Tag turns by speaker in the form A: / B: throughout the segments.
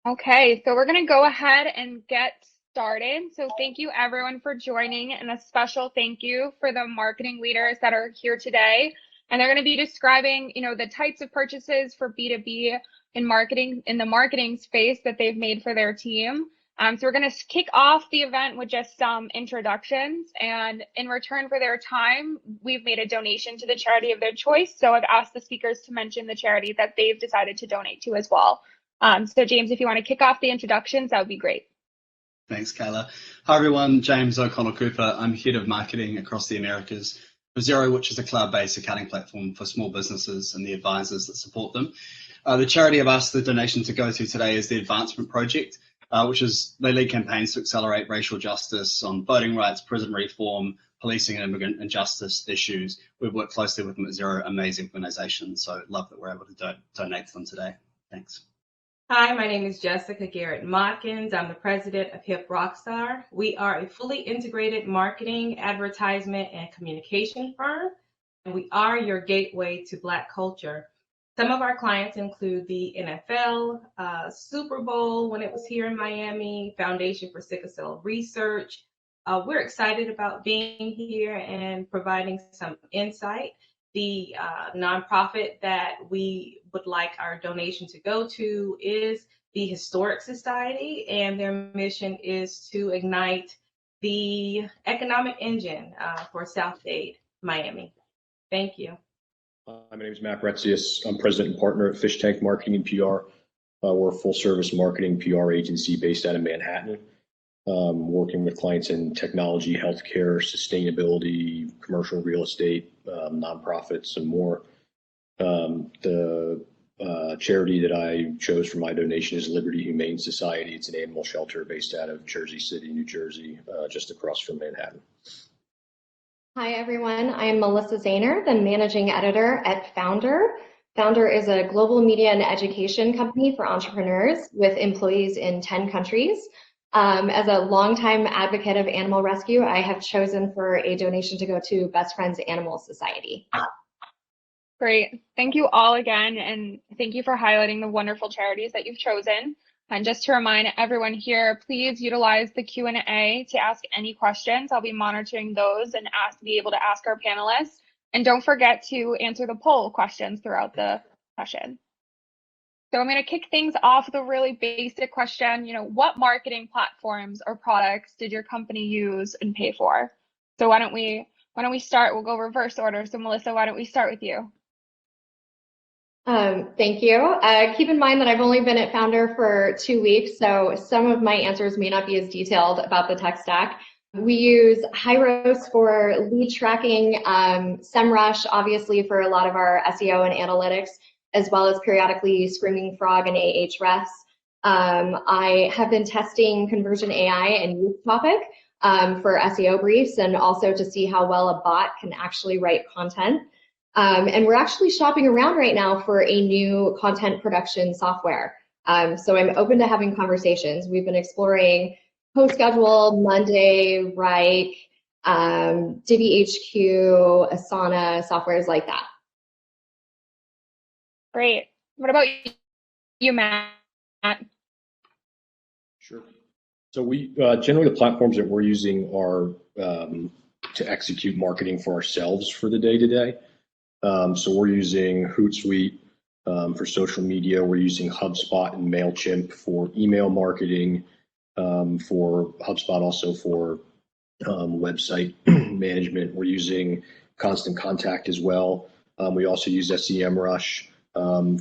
A: Okay, so we're going to go ahead and get started. So thank you everyone for joining, and a special thank you for the marketing leaders that are here today. And they're going to be describing, the types of purchases for B2B in marketing, in the marketing space that they've made for their team. So we're going to kick off the event with just some introductions, and in return for their time, we've made a donation to the charity of their choice. So I've asked the speakers to mention the charity that they've decided to donate to as well. So James, if you want to kick off the introductions, that would be great.
B: Thanks, Kayla. Hi, everyone. James O'Connell-Cooper. I'm Head of Marketing across the Americas for Xero, which is a cloud-based accounting platform for small businesses and the advisors that support them. The charity I've asked the donation to go to today is the Advancement Project, which is they lead campaigns to accelerate racial justice on voting rights, prison reform, policing and immigrant injustice issues. We've worked closely with them at Xero, amazing organization. So love that we're able to donate to them today. Thanks.
C: Hi, my name is Jessica Garrett Modkins. I'm the president of Hip Rockstar. We are a fully integrated marketing, advertisement, and communication firm, and we are your gateway to Black culture. Some of our clients include the NFL, Super Bowl when it was here in Miami, Foundation for Sickle Cell Research. We're excited about being here and providing some insight. The nonprofit that we would like our donation to go to is the Historic Society, and their mission is to ignite the economic engine for South Dade, Miami. Thank you.
D: My name is Matt Bretzius. I'm president and partner at Fischtank Marketing and PR. We're a full-service marketing PR agency based out of Manhattan, working with clients in technology, healthcare, sustainability, commercial real estate, nonprofits, and more. The charity that I chose for my donation is Liberty Humane Society. It's an animal shelter based out of Jersey City, New Jersey, just across from Manhattan.
E: Hi, everyone. I'm Melissa Zehner, the managing editor at Foundr. Foundr is a global media and education company for entrepreneurs with employees in 10 countries. As a longtime advocate of animal rescue, I have chosen for a donation to go to Best Friends Animal Society.
A: Great. Thank you all again, and thank you for highlighting the wonderful charities that you've chosen. And just to remind everyone here, please utilize the Q&A to ask any questions. I'll be monitoring those and be able to ask our panelists. And don't forget to answer the poll questions throughout the session. So I'm going to kick things off with a really basic question. What marketing platforms or products did your company use and pay for? So why don't we start? We'll go reverse order. So Melissa, why don't we start with you?
E: Thank you. Keep in mind that I've only been at Foundr for 2 weeks, so some of my answers may not be as detailed about the tech stack. We use Hyros for lead tracking, SEMrush obviously for a lot of our SEO and analytics, as well as periodically Screaming Frog and Ahrefs. I have been testing Conversion AI and Youth Topic for SEO briefs, and also to see how well a bot can actually write content. And we're actually shopping around right now for a new content production software. So I'm open to having conversations. We've been exploring CoSchedule, Monday, Wrike, Divi HQ, Asana, softwares like that.
A: Great. What about you, Matt?
D: Sure. So we generally the platforms that we're using are to execute marketing for ourselves for the day-to-day. So we're using Hootsuite for social media. We're using HubSpot and MailChimp for email marketing. For HubSpot also for website management. We're using Constant Contact as well. We also use SEMrush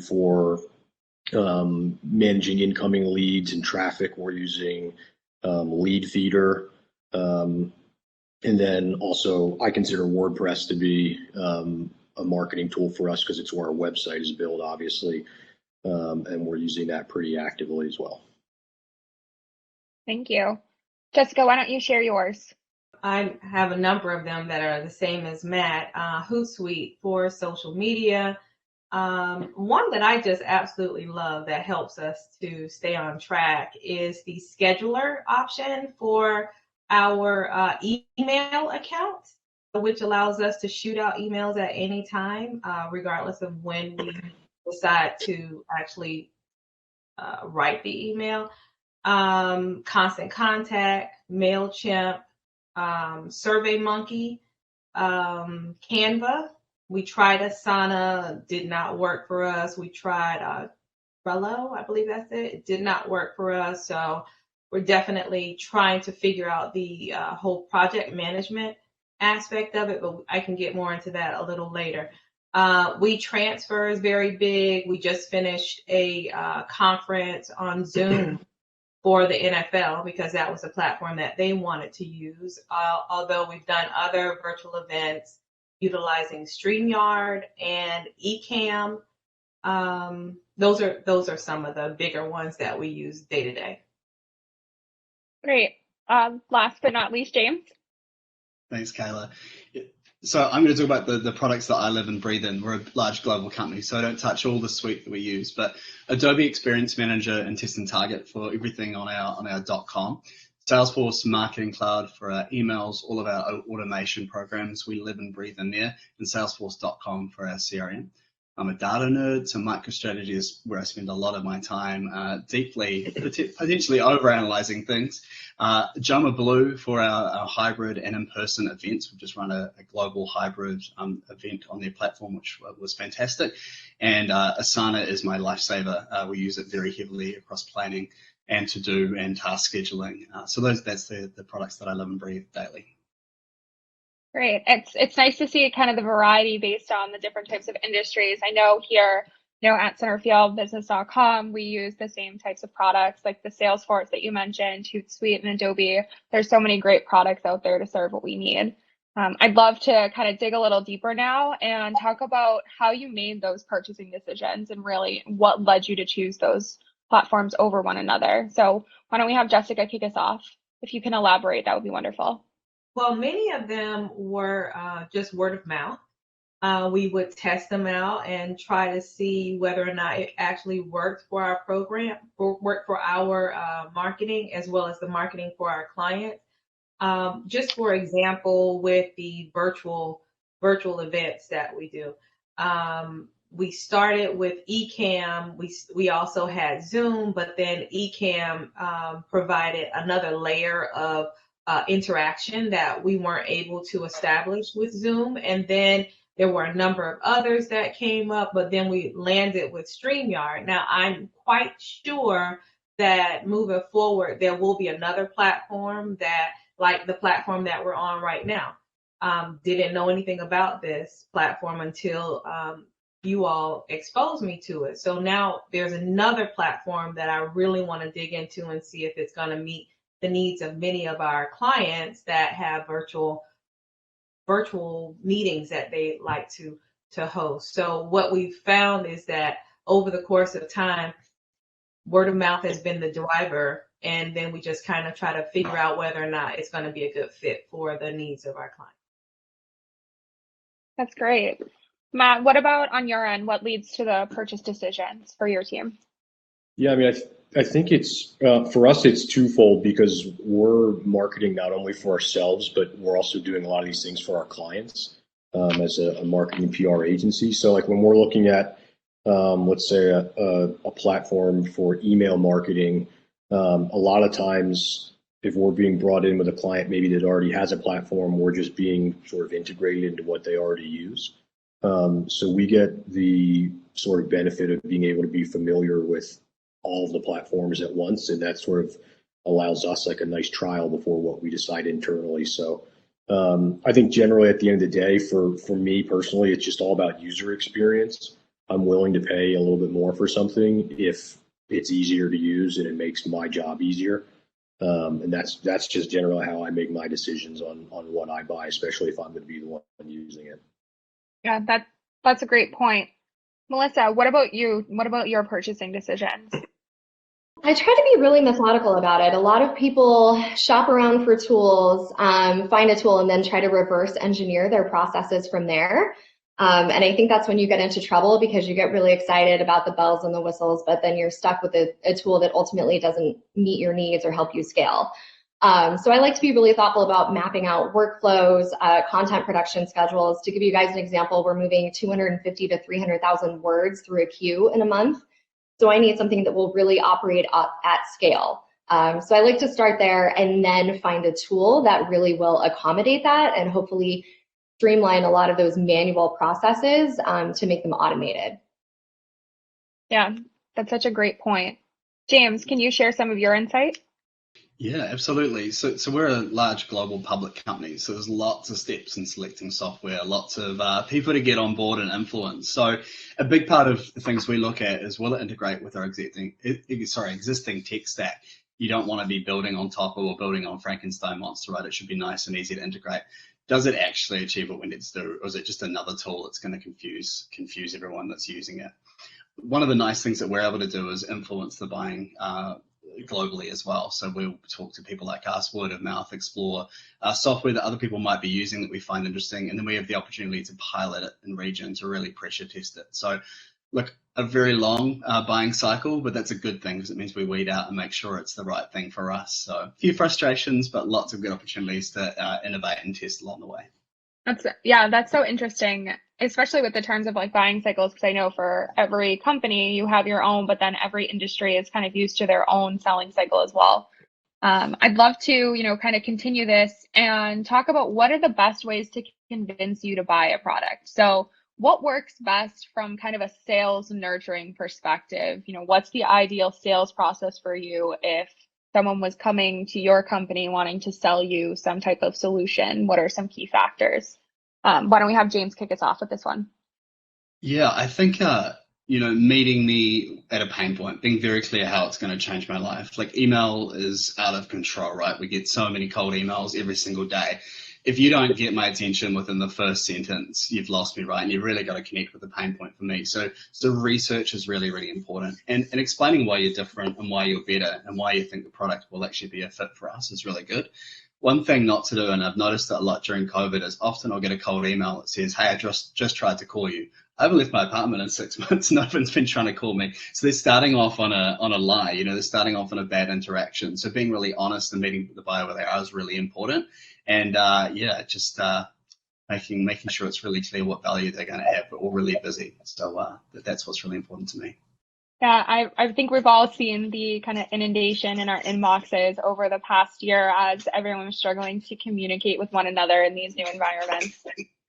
D: for managing incoming leads and traffic. We're using Lead Feeder. And then also I consider WordPress to be a marketing tool for us because it's where our website is built, obviously. And we're using that pretty actively as well.
A: Thank you. Jessica, why don't you share yours?
C: I have a number of them that are the same as Matt. Hootsuite for social media. One that I just absolutely love that helps us to stay on track is the scheduler option for our email account, which allows us to shoot out emails at any time, regardless of when we decide to actually write the email. Constant Contact, MailChimp, SurveyMonkey, Canva. We tried Asana, did not work for us. We tried Trello, I believe that's it. It did not work for us. So we're definitely trying to figure out the whole project management aspect of it, but I can get more into that a little later. WeTransfer is very big. We just finished a conference on Zoom for the NFL because that was a platform that they wanted to use. Although we've done other virtual events utilizing StreamYard and Ecamm. Those are some of the bigger ones that we use day to day.
A: Great. Last but not least, James.
B: Thanks, Kayla. So I'm going to talk about the products that I live and breathe in. We're a large global company, so I don't touch all the suite that we use, but Adobe Experience Manager and Test and Target for everything on our .com. Salesforce Marketing Cloud for our emails, all of our automation programs, we live and breathe in there, and Salesforce.com for our CRM. I'm a data nerd, so MicroStrategy is where I spend a lot of my time deeply, potentially overanalyzing things. Jama Blue for our hybrid and in-person events. We've just run a global hybrid event on their platform, which was fantastic. And Asana is my lifesaver. We use it very heavily across planning and to-do and task scheduling. So that's the products that I live and breathe daily.
A: Great. It's nice to see kind of the variety based on the different types of industries. I know here, at centerfieldbusiness.com, we use the same types of products like the Salesforce that you mentioned, Hootsuite and Adobe. There's so many great products out there to serve what we need. I'd love to kind of dig a little deeper now and talk about how you made those purchasing decisions and really what led you to choose those platforms over one another. So why don't we have Jessica kick us off? If you can elaborate, that would be wonderful.
C: Well, many of them were just word of mouth. We would test them out and try to see whether or not it actually worked for our program, worked for our marketing, as well as the marketing for our clients. Just for example, with the virtual events that we do, we started with Ecamm. We also had Zoom, but then Ecamm provided another layer of interaction that we weren't able to establish with Zoom. And then there were a number of others that came up, but then we landed with StreamYard. Now, I'm quite sure that moving forward, there will be another platform that, like the platform that we're on right now. Didn't know anything about this platform until you all exposed me to it. So now there's another platform that I really want to dig into and see if it's going to meet the needs of many of our clients that have virtual meetings that they like to host. So what we've found is that over the course of time, word of mouth has been the driver, and then we just kind of try to figure out whether or not it's going to be a good fit for the needs of our clients.
A: That's great. Matt, what about on your end? What leads to the purchase decisions for your team?
D: Yeah, I mean, I think it's, for us, it's twofold because we're marketing not only for ourselves, but we're also doing a lot of these things for our clients as a marketing PR agency. So like when we're looking at, let's say a platform for email marketing, a lot of times if we're being brought in with a client maybe that already has a platform, we're just being sort of integrated into what they already use. So we get the sort of benefit of being able to be familiar with all of the platforms at once, and that sort of allows us like a nice trial before what we decide internally. So I think generally at the end of the day, for me personally, it's just all about user experience. I'm willing to pay a little bit more for something if it's easier to use and it makes my job easier. And that's just generally how I make my decisions on what I buy, especially if I'm going to be the one using it.
A: Yeah, that's a great point. Melissa, what about you? What about your purchasing decisions?
E: I try to be really methodical about it. A lot of people shop around for tools, find a tool, and then try to reverse engineer their processes from there. And I think that's when you get into trouble because you get really excited about the bells and the whistles, but then you're stuck with a tool that ultimately doesn't meet your needs or help you scale. So I like to be really thoughtful about mapping out workflows, content production schedules. To give you guys an example, we're moving 250 to 300,000 words through a queue in a month. So I need something that will really operate at scale. So I like to start there and then find a tool that really will accommodate that and hopefully streamline a lot of those manual processes to make them automated.
A: Yeah, that's such a great point. James, can you share some of your insight?
B: Yeah, absolutely. So we're a large global public company, so there's lots of steps in selecting software, lots of people to get on board and influence. So a big part of the things we look at is, will it integrate with our existing tech stack? You don't want to be building on top of or building on Frankenstein monster, right? It should be nice and easy to integrate. Does it actually achieve what we need to do, or is it just another tool that's going to confuse everyone that's using it? One of the nice things that we're able to do is influence the buying globally as well. So we'll talk to people like us, word of mouth, explore software that other people might be using that we find interesting, and then we have the opportunity to pilot it in region to really pressure test it. So look, a very long buying cycle, but that's a good thing because it means we weed out and make sure it's the right thing for us. So a few frustrations, but lots of good opportunities to innovate and test along the way.
A: That's so interesting, especially with the terms of like buying cycles, because I know for every company you have your own, but then every industry is kind of used to their own selling cycle as well. I'd love to, kind of continue this and talk about what are the best ways to convince you to buy a product. So what works best from kind of a sales nurturing perspective? What's the ideal sales process for you if someone was coming to your company wanting to sell you some type of solution? What are some key factors? Why don't we have James kick us off with this one?
B: Yeah, I think, meeting me at a pain point, being very clear how it's going to change my life. Like email is out of control, right? We get so many cold emails every single day. If you don't get my attention within the first sentence, you've lost me, right? And you've really got to connect with the pain point for me. So research is really, really important. And explaining why you're different and why you're better and why you think the product will actually be a fit for us is really good. One thing not to do, and I've noticed it a lot during COVID, is often I'll get a cold email that says, hey, I just tried to call you. I haven't left my apartment in 6 months. No one's been trying to call me. So they're starting off on a lie, they're starting off on a bad interaction. So being really honest and meeting the buyer where they are is really important. And just making sure it's really clear what value they're going to have. We're all really busy. So that's what's really important to me.
A: Yeah, I think we've all seen the kind of inundation in our inboxes over the past year as everyone was struggling to communicate with one another in these new environments.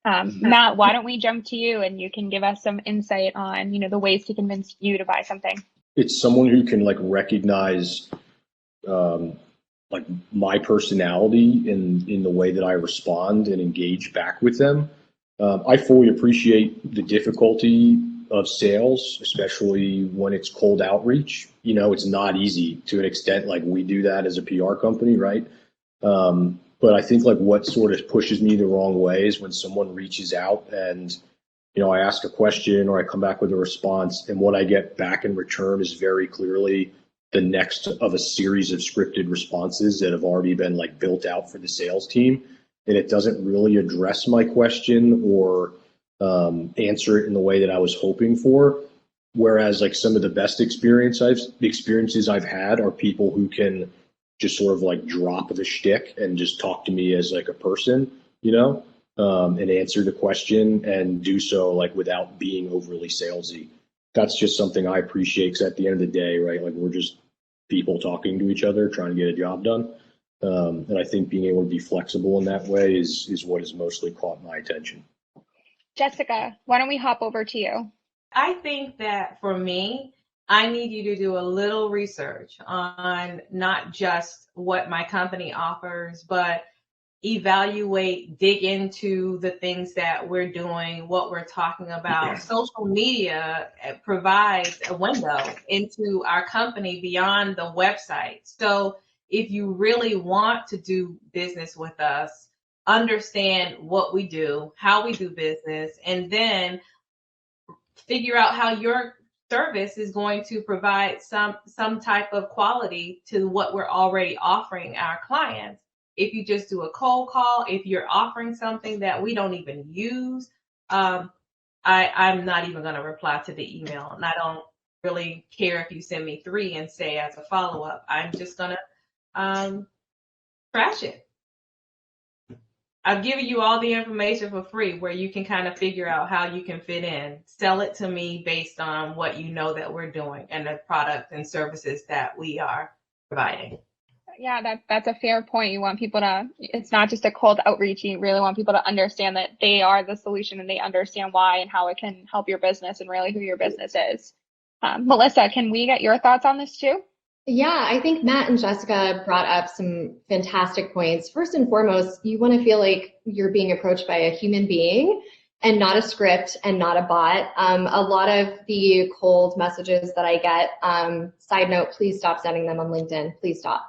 A: Matt, why don't we jump to you and you can give us some insight on, the ways to convince you to buy something.
D: It's someone who can recognize my personality in the way that I respond and engage back with them. I fully appreciate the difficulty of sales, especially when it's cold outreach. It's not easy to an extent. Like we do that as a PR company, right? But I think what sort of pushes me the wrong way is when someone reaches out and, I ask a question or I come back with a response, and what I get back in return is very clearly the next of a series of scripted responses that have already been built out for the sales team. And it doesn't really address my question or answer it in the way that I was hoping for. Whereas some of the best experiences I've had are people who can just sort of drop the shtick and just talk to me as a person, and answer the question and do so without being overly salesy. That's just something I appreciate, because at the end of the day, right, we're just people talking to each other, trying to get a job done. And I think being able to be flexible in that way is what has mostly caught my attention.
A: Jessica, why don't we hop over to you?
C: I think that for me, I need you to do a little research on not just what my company offers, but dig into the things that we're doing, what we're talking about. Social media provides a window into our company beyond the website. So if you really want to do business with us, understand what we do, how we do business, and then figure out how your service is going to provide some type of quality to what we're already offering our clients. If you just do a cold call, if you're offering something that we don't even use, I'm not even going to reply to the email. And I don't really care if you send me 3 and say as a follow-up. I'm just going to trash it. I've given you all the information for free where you can kind of figure out how you can fit in. Sell it to me based on what you know that we're doing and the product and services that we are providing.
A: Yeah, that's a fair point. You want people to, it's not just a cold outreach. You really want people to understand that they are the solution and they understand why and how it can help your business and really who your business is. Melissa, can we get your thoughts on this too?
E: Yeah, I think Matt and Jessica brought up some fantastic points. First and foremost, you want to feel like you're being approached by a human being and not a script and not a bot. A lot of the cold messages that I get, side note, please stop sending them on LinkedIn, please stop,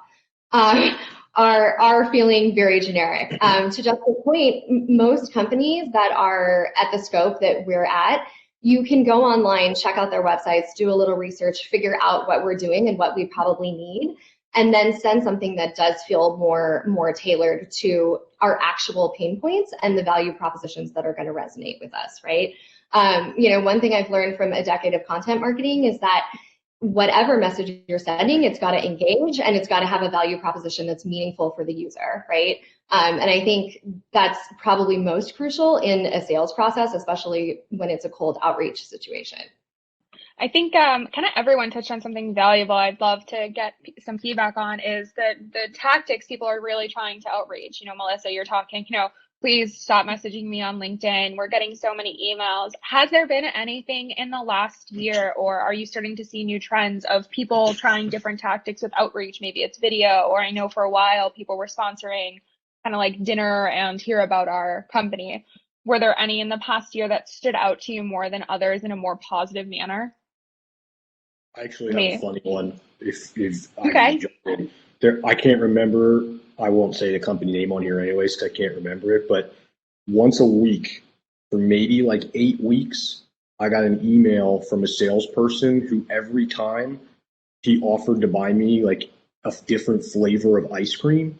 E: are feeling very generic. To Jessica's point, most companies that are at the scope that we're at, you can go online, check out their websites, do a little research, figure out what we're doing and what we probably need, and then send something that does feel more tailored to our actual pain points and the value propositions that are going to resonate with us, right? One thing I've learned from a decade of content marketing is that whatever message you're sending, it's got to engage and it's got to have a value proposition that's meaningful for the user, right? And I think that's probably most crucial in a sales process, especially when it's a cold outreach situation.
A: I think kind of everyone touched on something valuable I'd love to get some feedback on is that the tactics people are really trying to outreach. Melissa, you're talking, please stop messaging me on LinkedIn. We're getting so many emails. Has there been anything in the last year, or are you starting to see new trends of people trying different tactics with outreach? Maybe it's video, or I know for a while people were sponsoring kind of like dinner and hear about our company. Were there any in the past year that stood out to you more than others in a more positive manner?
D: I actually have a funny one. If
A: okay.
D: I can jump in. I can't remember. I won't say the company name on here anyways, because I can't remember it. But once a week for maybe like 8 weeks, I got an email from a salesperson who every time he offered to buy me like a different flavor of ice cream.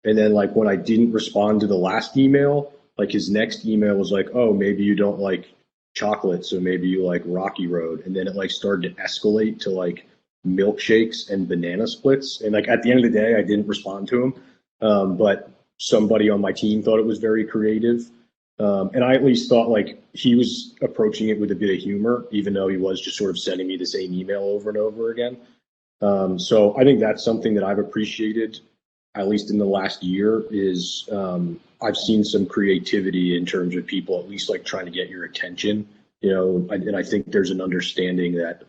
D: And then like when I didn't respond to the last email, like his next email was like, oh, maybe you don't like chocolate, so maybe you like Rocky Road. And then it like started to escalate to like milkshakes and banana splits. And like at the end of the day, I didn't respond to him. But somebody on my team thought it was very creative. And I at least thought like he was approaching it with a bit of humor, even though he was just sort of sending me the same email over and over again. So I think that's something that I've appreciated, at least in the last year, is I've seen some creativity in terms of people at least like trying to get your attention, and I think there's an understanding that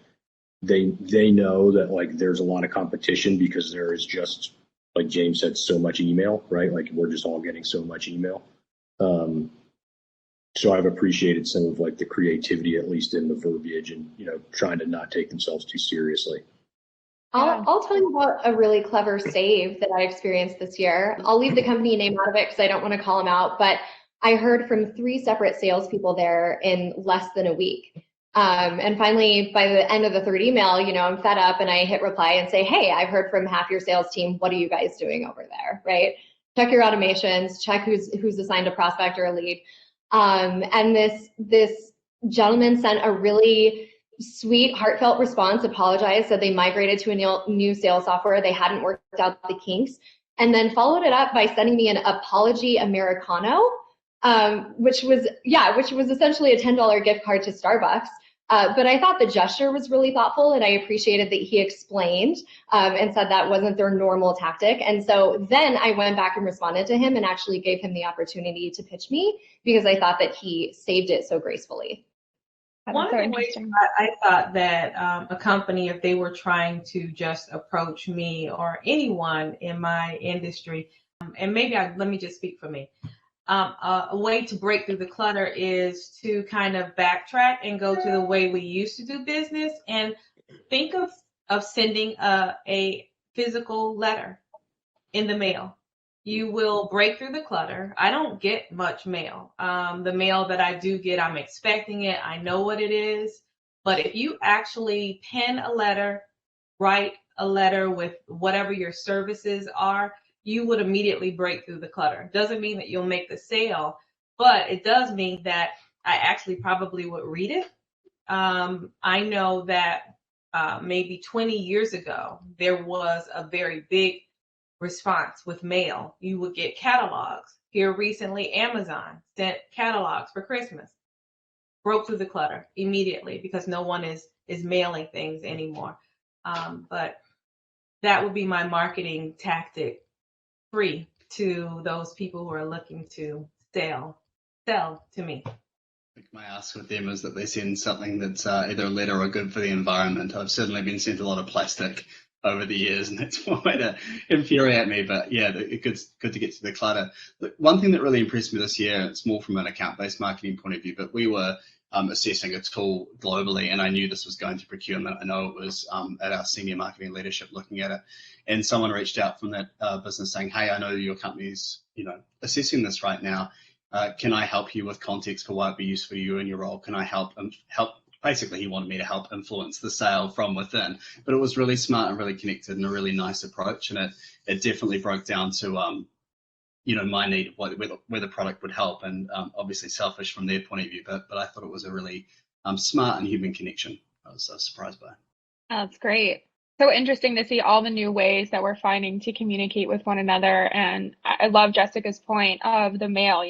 D: they know that like there's a lot of competition because there is just, like James said, so much email, right? Like we're just all getting so much email. So I've appreciated some of like the creativity, at least in the verbiage, and trying to not take themselves too seriously.
E: I'll tell you about a really clever save that I experienced this year. I'll leave the company name out of it because I don't want to call them out, but I heard from 3 separate salespeople there in less than a week. And finally, by the end of the 3rd email, I'm fed up and I hit reply and say, hey, I've heard from half your sales team. What are you guys doing over there, right? Check your automations, check who's assigned a prospect or a lead. And this gentleman sent a really sweet, heartfelt response, apologized, said they migrated to a new sales software. They hadn't worked out the kinks, and then followed it up by sending me an apology Americano, which was essentially a $10 gift card to Starbucks. But I thought the gesture was really thoughtful, and I appreciated that he explained and said that wasn't their normal tactic. And so then I went back and responded to him and actually gave him the opportunity to pitch me because I thought that he saved it so gracefully.
C: One of the ways I thought that a company, if they were trying to just approach me or anyone in my industry, and maybe let me just speak for me, a way to break through the clutter is to kind of backtrack and go to the way we used to do business and think of sending a physical letter in the mail. You will break through the clutter. I don't get much mail. The mail that I do get, I'm expecting it. I know what it is. But if you actually pen a letter, write a letter with whatever your services are, you would immediately break through the clutter. Doesn't mean that you'll make the sale, but it does mean that I actually probably would read it. I know that maybe 20 years ago, there was a very big response with mail. You would get catalogs. Here recently, Amazon sent catalogs for Christmas. Broke through the clutter immediately because no one is mailing things anymore. But that would be my marketing tactic, free to those people who are looking to sell to me.
B: I think my ask with them is that they send something that's either a letter or good for the environment. I've certainly been sent a lot of plastic over the years, and that's one way to infuriate me. But yeah, it's good to get to the clutter. One thing that really impressed me this year, it's more from an account-based marketing point of view, but we were assessing a tool globally, and I knew this was going to procurement. I know it was at our senior marketing leadership looking at it, and someone reached out from that business saying, "Hey, I know your company's assessing this right now. Can I help you with context for why it'd be useful for you in your role? Can I help?" Basically, he wanted me to help influence the sale from within. But it was really smart and really connected and a really nice approach, and it definitely broke down to my need, where the product would help, and obviously selfish from their point of view, but I thought it was a really smart and human connection. I was surprised by it.
A: That's great. So interesting to see all the new ways that we're finding to communicate with one another. And I love Jessica's point of the mail.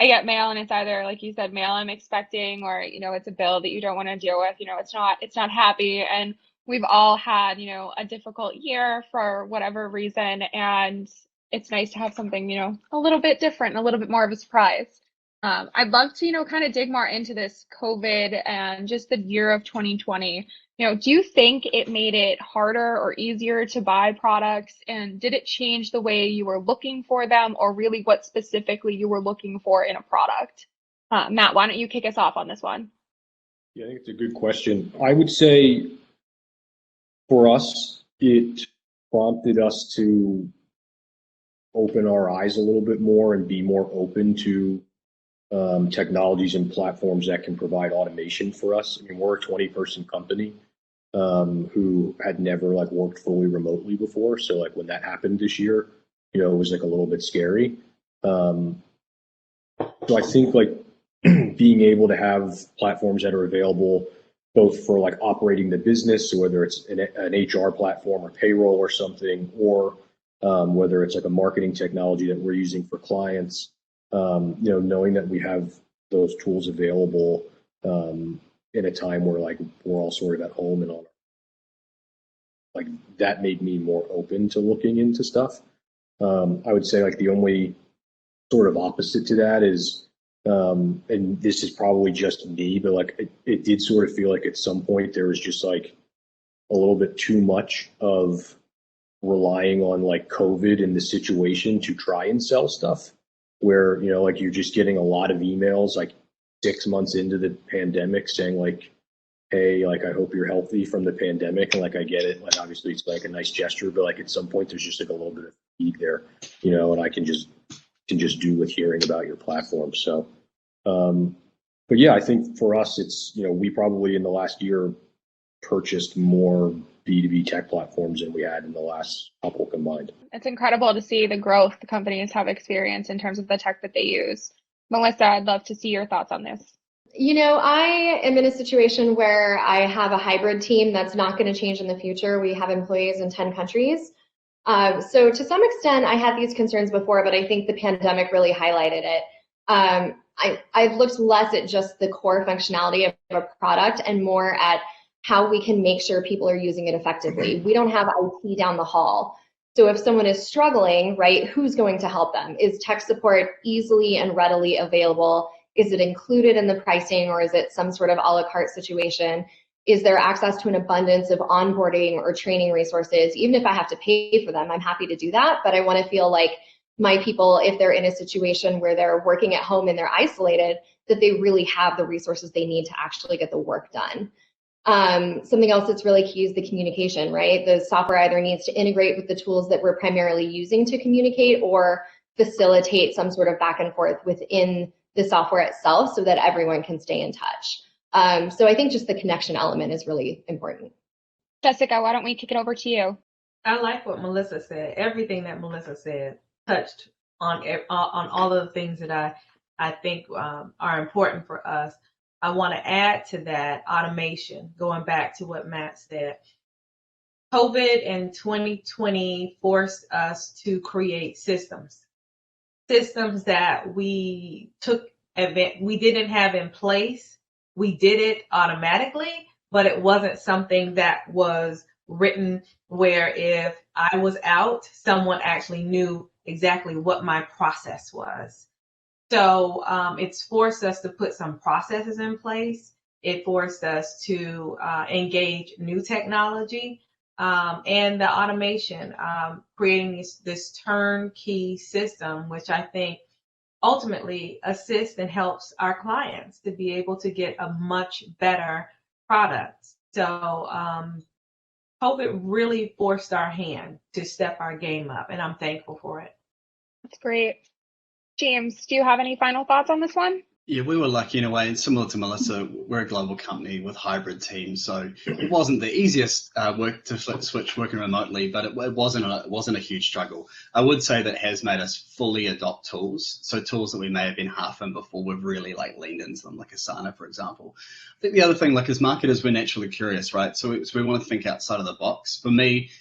A: I get mail and it's either, like you said, mail I'm expecting, or, it's a bill that you don't want to deal with. It's not happy. And we've all had, a difficult year for whatever reason. And it's nice to have something, a little bit different, a little bit more of a surprise. I'd love to, kind of dig more into this COVID and just the year of 2020. Do you think it made it harder or easier to buy products? And did it change the way you were looking for them, or really what specifically you were looking for in a product? Matt, why don't you kick us off on this one?
D: Yeah, I think it's a good question. I would say for us, it prompted us to open our eyes a little bit more and be more open to technologies and platforms that can provide automation for us. I mean, we're a 20-person company who had never worked fully remotely before. So when that happened this year, it was a little bit scary. So I think being able to have platforms that are available both for operating the business, so whether it's an HR platform or payroll or something, or whether it's a marketing technology that we're using for clients, knowing that we have those tools available in a time where we're all sort of at home and all, that made me more open to looking into stuff. I would say the only sort of opposite to that is, and this is probably just me, but it did sort of feel at some point there was just a little bit too much of relying on COVID and the situation to try and sell stuff, where you're just getting a lot of emails 6 months into the pandemic saying hey, I hope you're healthy from the pandemic, and I get it, obviously it's a nice gesture, but at some point there's just a little bit of fatigue there, and I can just do with hearing about your platform. So but yeah, I think for us it's we probably in the last year purchased more B2B tech platforms than we had in the last couple combined.
A: It's incredible to see the growth the companies have experienced in terms of the tech that they use. Melissa, I'd love to see your thoughts on this.
E: I am in a situation where I have a hybrid team that's not going to change in the future. We have employees in 10 countries. So to some extent, I had these concerns before, but I think the pandemic really highlighted it. I've looked less at just the core functionality of a product and more at how we can make sure people are using it effectively. We don't have IT down the hall. So if someone is struggling, right, who's going to help them? Is tech support easily and readily available? Is it included in the pricing, or is it some sort of a la carte situation? Is there access to an abundance of onboarding or training resources? Even if I have to pay for them, I'm happy to do that. But I want to feel like my people, if they're in a situation where they're working at home and they're isolated, that they really have the resources they need to actually get the work done. Something else that's really key is the communication, right? The software either needs to integrate with the tools that we're primarily using to communicate, or facilitate some sort of back and forth within the software itself so that everyone can stay in touch. So I think just the connection element is really important.
A: Jessica, why don't we kick it over to you?
C: I like what Melissa said. Everything that Melissa said touched on all of the things that I think are important for us. I want to add to that automation, going back to what Matt said. COVID in 2020 forced us to create systems systems that we didn't have in place. We did it automatically, but it wasn't something that was written where if I was out, someone actually knew exactly what my process was. So it's forced us to put some processes in place. It forced us to engage new technology and the automation, creating this turnkey system, which I think ultimately assists and helps our clients to be able to get a much better product. So COVID really forced our hand to step our game up, and I'm thankful for it.
A: That's great. James, do you have any final thoughts on this one?
B: Yeah, we were lucky in a way, and similar to Melissa, we're a global company with hybrid teams, so it wasn't the easiest work to switch working remotely, but it wasn't a huge struggle. I would say that it has made us fully adopt tools, so tools that we may have been half in before, we've really leaned into them, like Asana, for example. I think the other thing, as marketers, we're naturally curious, right? So we want to think outside of the box. For me,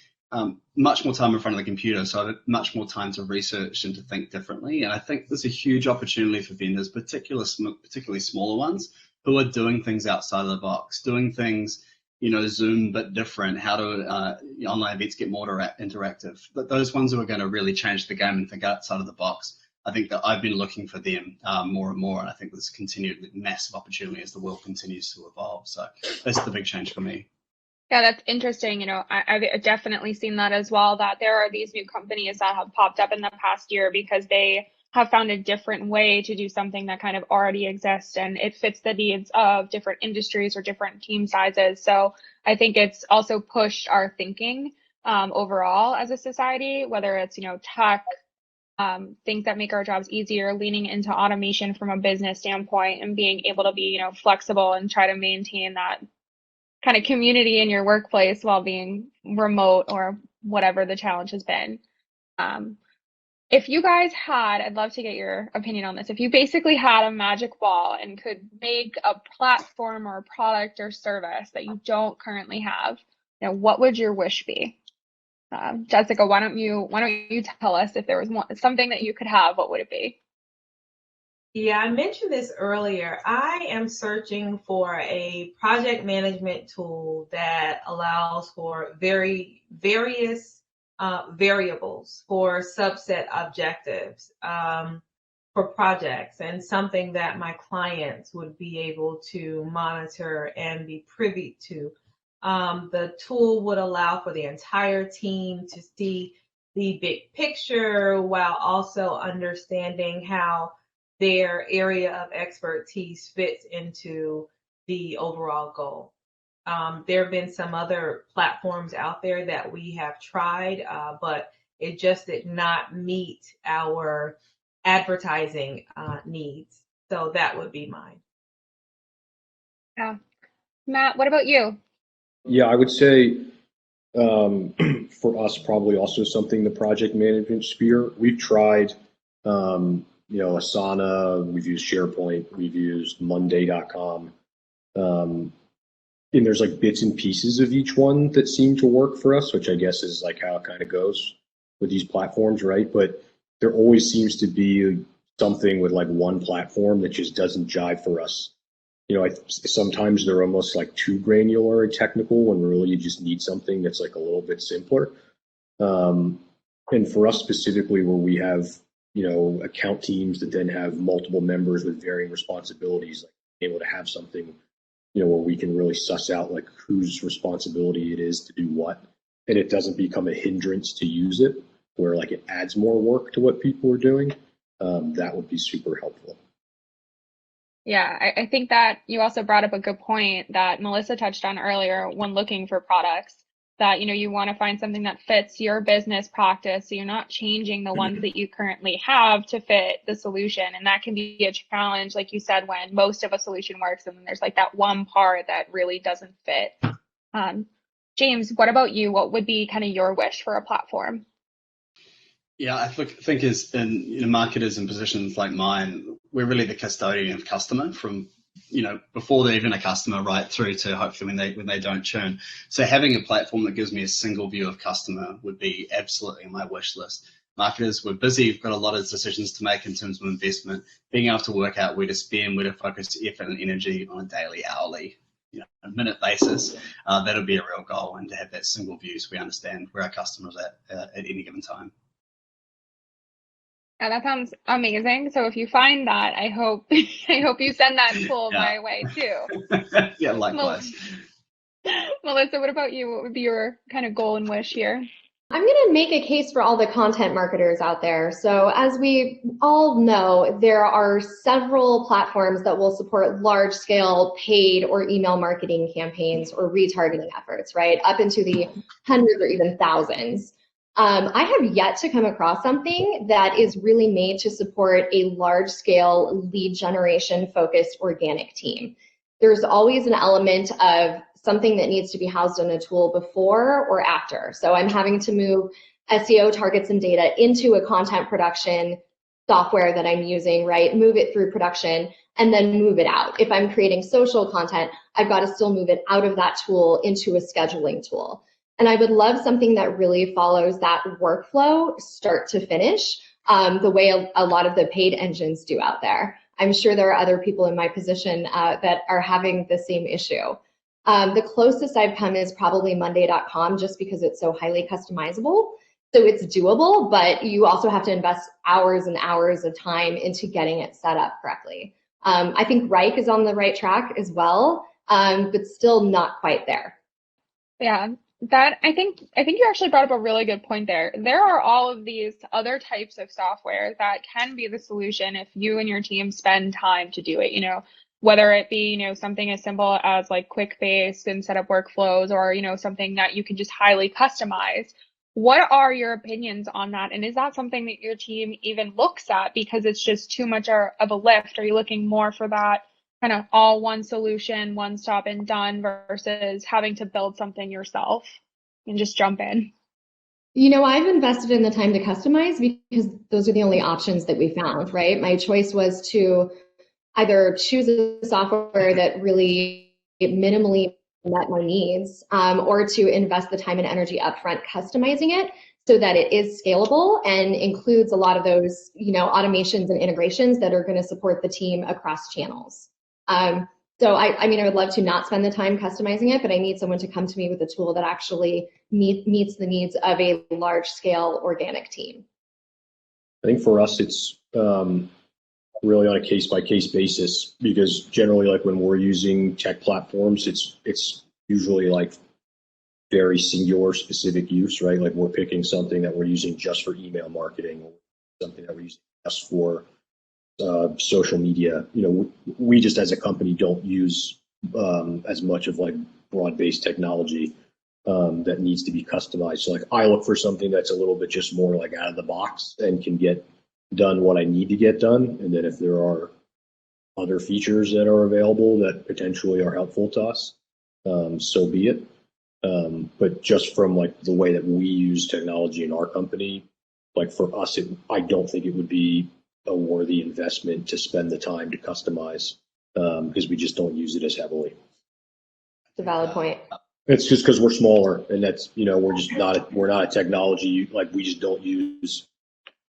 B: much more time in front of the computer, so I have much more time to research and to think differently. And I think there's a huge opportunity for vendors, particularly smaller ones, who are doing things outside of the box, doing things, Zoom but different, how to online events get more interactive. But those ones who are going to really change the game and think outside of the box, I think that I've been looking for them more and more, and I think there's continued massive opportunity as the world continues to evolve. So that's the big change for me.
A: Yeah, that's interesting. I've definitely seen that as well, that there are these new companies that have popped up in the past year because they have found a different way to do something that kind of already exists, and it fits the needs of different industries or different team sizes. So I think it's also pushed our thinking overall as a society, whether it's, tech, things that make our jobs easier, leaning into automation from a business standpoint and being able to be, flexible and try to maintain that kind of community in your workplace while being remote or whatever the challenge has been. If you guys had, I'd love to get your opinion on this. If you basically had a magic ball and could make a platform or a product or service that you don't currently have, what would your wish be? Jessica, why don't you tell us if there was something that you could have, what would it be?
C: Yeah, I mentioned this earlier. I am searching for a project management tool that allows for various variables for subset objectives for projects, and something that my clients would be able to monitor and be privy to. The tool would allow for the entire team to see the big picture while also understanding how their area of expertise fits into the overall goal. There have been some other platforms out there that we have tried, but it just did not meet our advertising needs. So that would be mine.
A: Yeah. Matt, what about you?
D: Yeah, I would say for us, probably also something in the project management sphere. We've tried Asana, we've used SharePoint, we've used Monday.com. And there's bits and pieces of each one that seem to work for us, which I guess is how it kind of goes with these platforms, right? But there always seems to be something with one platform that just doesn't jive for us. Sometimes they're almost too granular and technical when really you just need something that's a little bit simpler. And for us specifically, where we have account teams that then have multiple members with varying responsibilities, being able to have something, where we can really suss out whose responsibility it is to do what, and it doesn't become a hindrance to use it, where it adds more work to what people are doing. That would be super helpful.
A: Yeah, I think that you also brought up a good point that Melissa touched on earlier when looking for products, that you want to find something that fits your business practice, so you're not changing the ones that you currently have to fit the solution. And that can be a challenge, like you said, when most of a solution works and then there's that one part that really doesn't fit. James, what about you? What would be kind of your wish for a platform?
B: Yeah, I think as in marketers in positions like mine, we're really the custodian of customer from before they're even a customer right through to hopefully when they don't churn. So having a platform that gives me a single view of customer would be absolutely on my wish list. marketers, we're busy, we've got a lot of decisions to make in terms of investment, being able to work out where to spend, where to focus effort and energy on a daily, hourly, a minute basis, that'll be a real goal, and to have that single view so we understand where our customers are at any given time.
A: Yeah, that sounds amazing. So if you find that, I hope you send that tool my way too.
B: Yeah, likewise.
A: Melissa, what about you? What would be your kind of goal and wish here?
E: I'm going to make a case for all the content marketers out there. So as we all know, there are several platforms that will support large-scale paid or email marketing campaigns or retargeting efforts, right? Up into the hundreds or even thousands. I have yet to come across something that is really made to support a large-scale lead generation focused organic team. There's always an element of something that needs to be housed in a tool before or after. So I'm having to move SEO targets and data into a content production software that I'm using, right? Move it through production and then move it out. If I'm creating social content, I've got to still move it out of that tool into a scheduling tool. And I would love something that really follows that workflow start to finish, the way a lot of the paid engines do out there. I'm sure there are other people in my position that are having the same issue. The closest I've come is probably Monday.com, just because it's so highly customizable. So it's doable, but you also have to invest hours and hours of time into getting it set up correctly. I think Reich is on the right track as well, but still not quite there.
A: Yeah, that I think you actually brought up a really good point there. There are all of these other types of software that can be the solution if you and your team spend time to do it, whether it be, something as simple as like QuickBase and set up workflows, or, something that you can just highly customize. What are your opinions on that? And is that something that your team even looks at because it's just too much of a lift? Are you looking more for that kind of all one solution, one stop and done, versus having to build something yourself and just jump in?
E: I've invested in the time to customize because those are the only options that we found, right? My choice was to either choose a software that really minimally met my needs, or to invest the time and energy upfront customizing it so that it is scalable and includes a lot of those, automations and integrations that are going to support the team across channels. So I would love to not spend the time customizing it, but I need someone to come to me with a tool that actually meets the needs of a large-scale organic team.
D: I think for us, it's really on a case-by-case basis, because generally, like when we're using tech platforms, it's usually like very singular specific use, right? Like we're picking something that we're using just for email marketing, or something that we're using just for social media. We just as a company don't use as much of like broad-based technology that needs to be customized. So like I look for something that's a little bit just more like out of the box and can get done what I need to get done. And then if there are other features that are available that potentially are helpful to us, so be it. But just from like the way that we use technology in our company, like for us, I don't think it would be a worthy investment to spend the time to customize, because we just don't use it as heavily.
E: It's a valid point.
D: It's just because we're smaller, and that's, we're not a technology, like we just don't use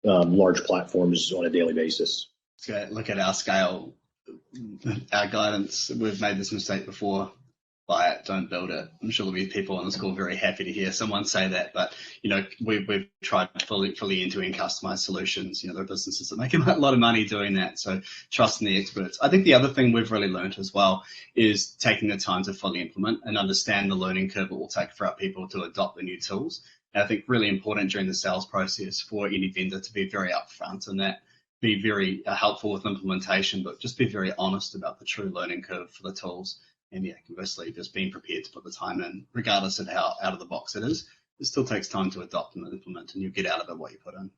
D: large platforms on a daily basis.
B: So look at our scale, our guidance. We've made this mistake before. Buy it, don't build it. I'm sure there'll be people on the school very happy to hear someone say that, but we've tried fully end-to-end customized solutions. There are businesses that make a lot of money doing that, so trust in the experts. I think the other thing we've really learned as well is taking the time to fully implement and understand the learning curve it will take for our people to adopt the new tools. And I think really important during the sales process for any vendor to be very upfront and that be very helpful with implementation, but just be very honest about the true learning curve for the tools. And yeah, conversely, just being prepared to put the time in, regardless of how out of the box it is. It still takes time to adopt and implement, and you get out of it what you put in.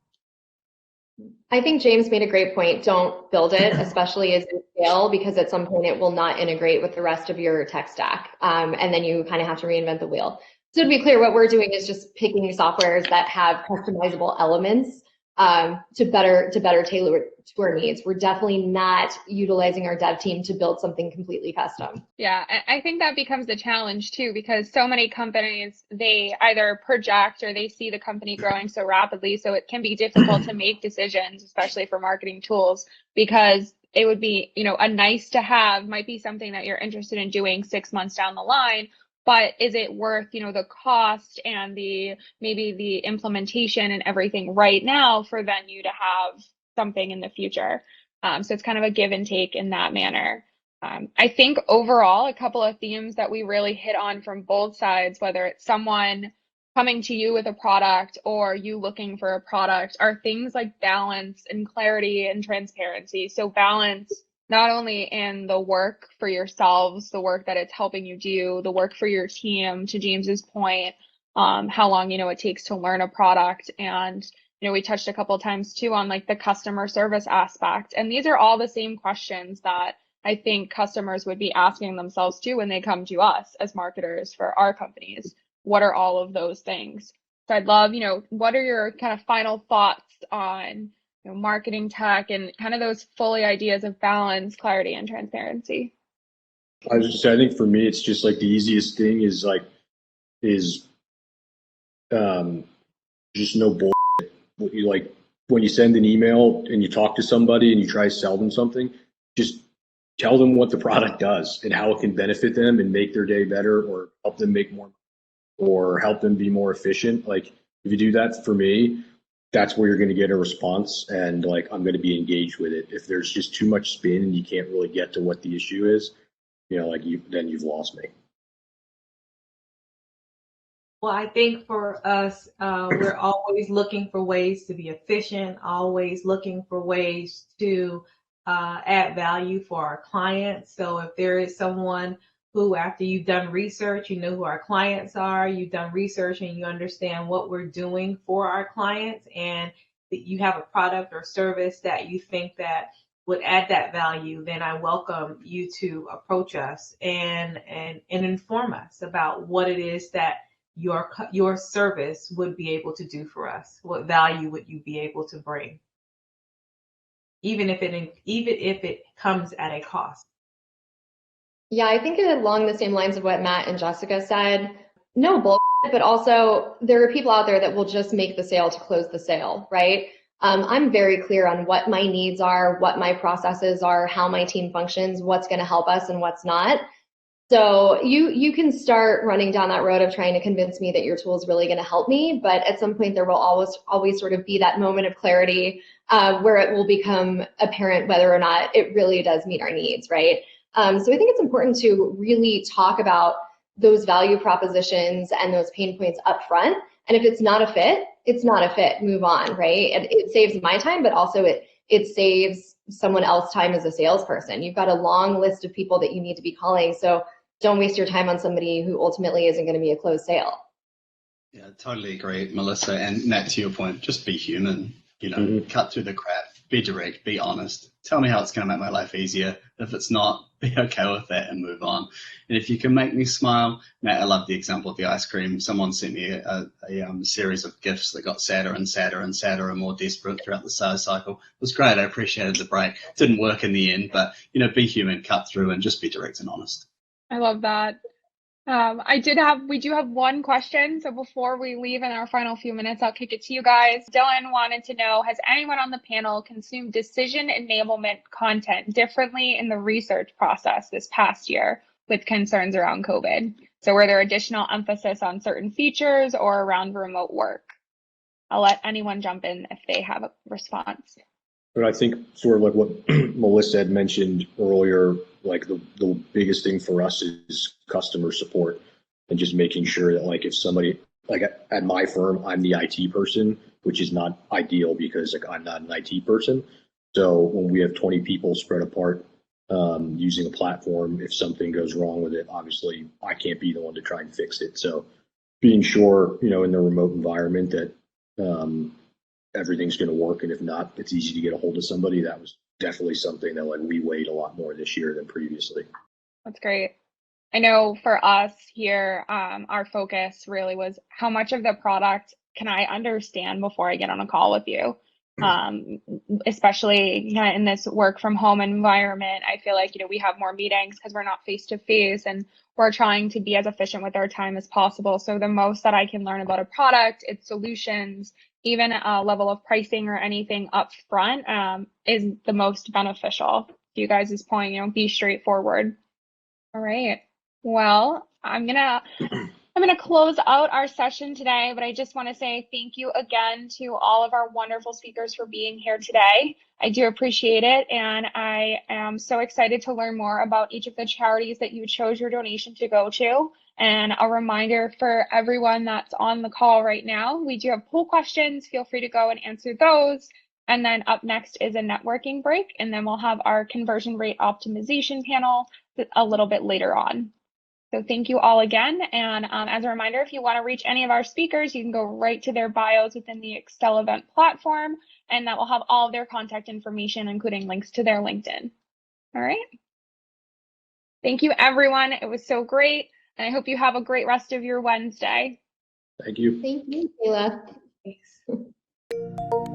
E: I think James made a great point. Don't build it, especially as you scale, because at some point it will not integrate with the rest of your tech stack. And then you kind of have to reinvent the wheel. So to be clear, what we're doing is just picking softwares that have customizable elements to better tailor to our needs. We're definitely not utilizing our dev team to build something completely custom.
A: Yeah, I think that becomes a challenge too, because so many companies, they either project or they see the company growing so rapidly. So it can be difficult to make decisions, especially for marketing tools, because it would be, a nice to have, might be something that you're interested in doing 6 months down the line. But is it worth, the cost and maybe the implementation and everything right now for then you to have something in the future? So it's kind of a give and take in that manner. I think overall, a couple of themes that we really hit on from both sides, whether it's someone coming to you with a product or you looking for a product, are things like balance and clarity and transparency. So balance not only in the work for yourselves, the work that it's helping you do, the work for your team, to James's point, how long, it takes to learn a product. And, we touched a couple of times too on like the customer service aspect. And these are all the same questions that I think customers would be asking themselves too when they come to us as marketers for our companies. What are all of those things? So I'd love, what are your kind of final thoughts on, marketing tech and kind of those fully ideas of balance, clarity, and transparency?
D: I was just saying, I think for me, it's just like the easiest thing is just no bull. Like when you send an email and you talk to somebody and you try to sell them something, just tell them what the product does and how it can benefit them and make their day better or help them make more or help them be more efficient. Like if you do that for me, that's where you're going to get a response and like I'm going to be engaged with it. If there's just too much spin and you can't really get to what the issue is, then you've lost me.
C: Well, I think for us, we're always looking for ways to be efficient, always looking for ways to add value for our clients. So if there is someone who, after you've done research, you know who our clients are, you've done research and you understand what we're doing for our clients, and that you have a product or service that you think that would add that value, then I welcome you to approach us and inform us about what it is that your service would be able to do for us. What value would you be able to bring? Even if it comes at a cost.
E: Yeah, I think along the same lines of what Matt and Jessica said, no bullshit, but also there are people out there that will just make the sale to close the sale, right? I'm very clear on what my needs are, what my processes are, how my team functions, what's going to help us and what's not. So you can start running down that road of trying to convince me that your tool is really going to help me, but at some point there will always sort of be that moment of clarity where it will become apparent whether or not it really does meet our needs, right? So I think it's important to really talk about those value propositions and those pain points up front. And if it's not a fit, it's not a fit. Move on, right? And it saves my time, but also it saves someone else's time as a salesperson. You've got a long list of people that you need to be calling. So don't waste your time on somebody who ultimately isn't going to be a closed sale.
B: Yeah, totally agree, Melissa. And Matt, to your point, just be human, cut through the crap, be direct, be honest. Tell me how it's going to make my life easier. If it's not, be okay with that and move on. And if you can make me smile, Matt, I love the example of the ice cream. Someone sent me a series of gifts that got sadder and sadder and sadder and more desperate throughout the sales cycle. It was great. I appreciated the break. It didn't work in the end, but, be human, cut through, and just be direct and honest.
A: I love that. We do have one question. So before we leave in our final few minutes, I'll kick it to you guys. Dylan wanted to know, has anyone on the panel consumed decision enablement content differently in the research process this past year with concerns around COVID? So were there additional emphasis on certain features or around remote work? I'll let anyone jump in if they have a response.
D: But I think sort of like what Melissa had mentioned earlier, like the biggest thing for us is customer support and just making sure that like if somebody, like at my firm, I'm the IT person, which is not ideal because like I'm not an IT person. So when we have 20 people spread apart using a platform, if something goes wrong with it, obviously I can't be the one to try and fix it. So being sure, in the remote environment that everything's going to work, and if not, it's easy to get a hold of somebody. That was definitely something that like we weighed a lot more this year than previously.
A: That's great. I know for us here, our focus really was how much of the product can I understand before I get on a call with you? especially kind of in this work from home environment. I feel like, we have more meetings because we're not face to face, and we're trying to be as efficient with our time as possible. So the most that I can learn about a product, its solutions, even a level of pricing or anything up front, is the most beneficial. To you guys' point, be straightforward. All right. Well, I'm gonna close out our session today, but I just want to say thank you again to all of our wonderful speakers for being here today. I do appreciate it, and I am so excited to learn more about each of the charities that you chose your donation to go to. And a reminder for everyone that's on the call right now, we do have poll questions. Feel free to go and answer those. And then up next is a networking break, and then we'll have our conversion rate optimization panel a little bit later on. So thank you all again. And as a reminder, if you want to reach any of our speakers, you can go right to their bios within the Excel event platform, and that will have all of their contact information, including links to their LinkedIn. All right. Thank you, everyone. It was so great. And I hope you have a great rest of your Wednesday.
D: Thank you.
E: Thank you, Kayla.
C: Thanks.